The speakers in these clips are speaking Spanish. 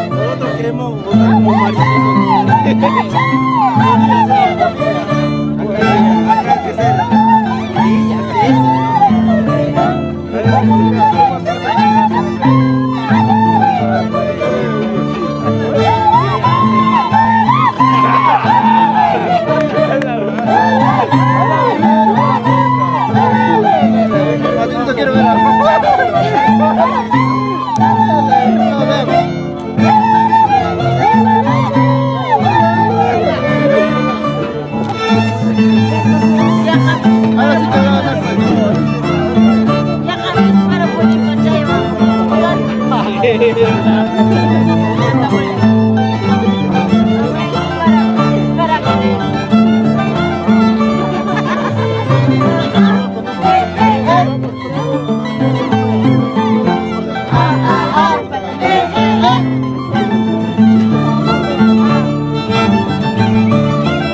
Nosotros queremos votar como mariposos. Acá hay que ser. Sí, ya sé. Quiero ver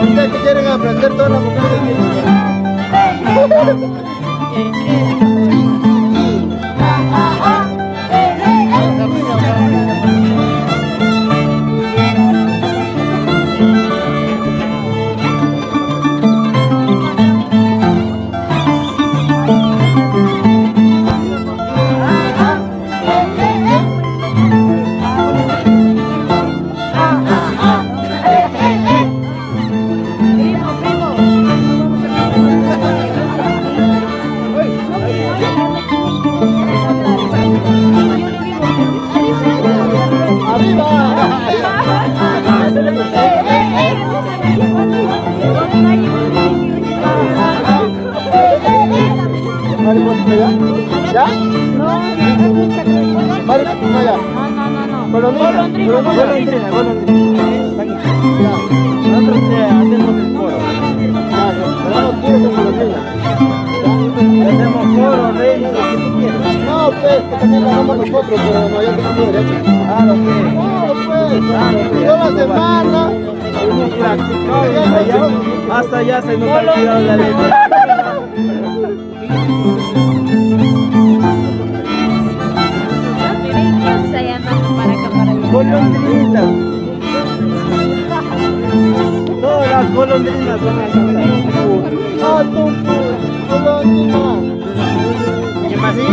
ustedes que quieren aprender todas las mujeres. ¿Ya? No, golondrina. Nosotros hacemos el coro. Hacemos coro, rey, lo que tú quieras. No, pues, que también lo hagamos nosotros, pero no hay que tener derecho. Claro, pues. Toda la semana. Hemos practicado hasta ya se nos ha olvidado la letra. Golondrinas. Todas las golondrinas van a cantar. Ah, golondrina. ¿Qué más? ¿Sí?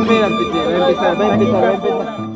Espérate, va a empezar.